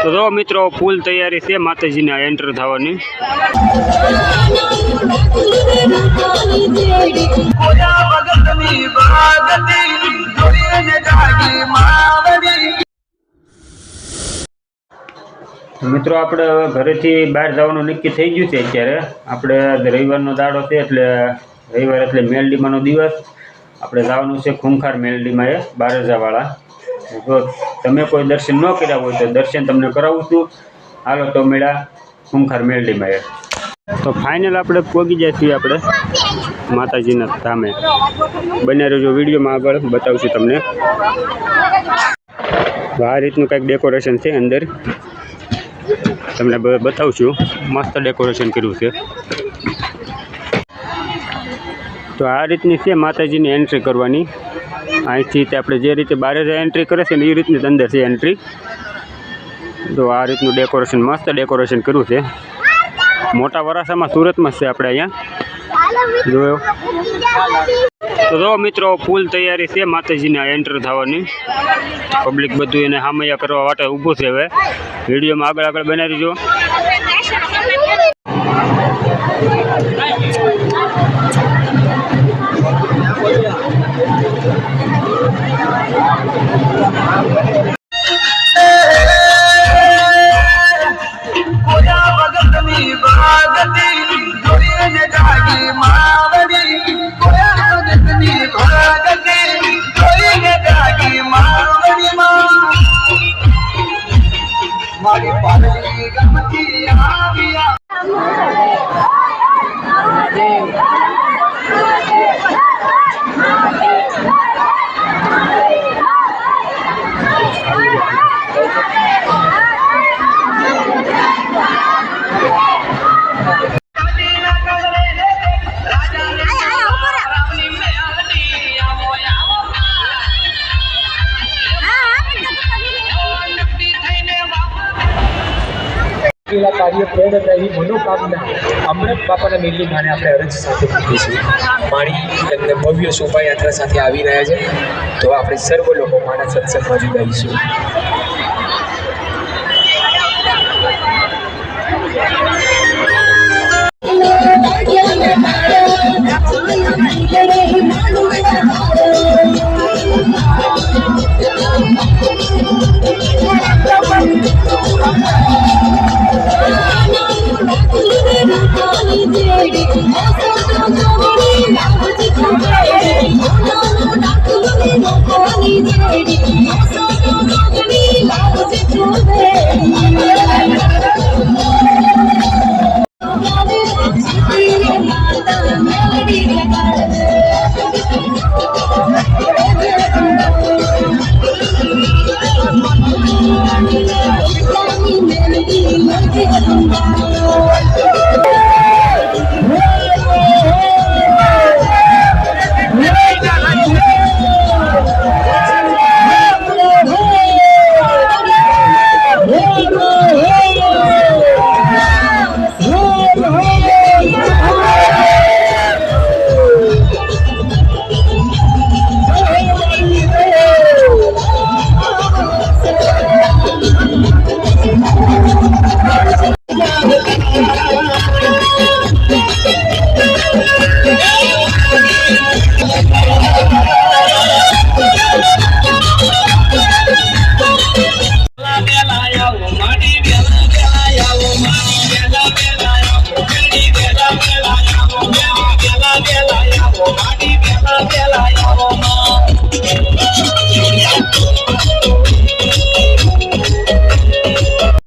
તો જો મિત્રો ફૂલ તૈયારી છે માતાજીને એન્ટર થવાની। મિત્રો આપણે ઘરેથી બહાર જવાનું નક્કી થઈ ગયું છે। અત્યારે આપણે રવિવારનો દાડો છે એટલે રવિવાર એટલે મેલડીમાંનો દિવસ। આપણે જવાનું છે ખૂંખાર મેલડીમાં એ બારેજાવાળા। જો તમે કોઈ દર્શન ન કર્યા હોય તો દર્શન તમને કરાવું છું। હાલો તો મેળા ખૂંખાર મેલડીમાં એ તો ફાઇનલ આપણે પહોંચી જાય છીએ આપણે માતાજીના ધામે। બને રહેજો વિડીયોમાં, આગળ બતાવશું તમને। આ રીતનું કંઈક ડેકોરેશન છે અંદર, તમને બતાવું છું। મસ્ત ડેકોરેશન કર્યું છે। તો આ રીતની છે માતાજીની એન્ટ્રી કરવાની। અહીંથી આપણે જે રીતે બારે એન્ટ્રી કરે છે ને એ રીતની અંદર છે એન્ટ્રી। તો આ રીતનું ડેકોરેશન, મસ્ત ડેકોરેશન કર્યું છે। મોટા વરાસામાં સુરતમાં છે આપણે અહીંયા જોયો। તો જો મિત્રો ફૂલ તૈયારી છે માતાજીને એન્ટર થવાની। પબ્લિક બધું એને હામૈયા કરવા માટે ઊભું છે। હવે વિડીયોમાં આગળ બનાવી દીજો। કાર્ય પૂર્ણ થાય એવી મનોકામના અમૃત બાપાના મેલડી માને આપણે અરજ સાથે મૂકીશું। માણી એમને ભવ્ય શોભાયાત્રા સાથે આવી રહ્યા છે, તો આપણે સર્વ લોકો માના સત્સંગમાં જોડાઈશું।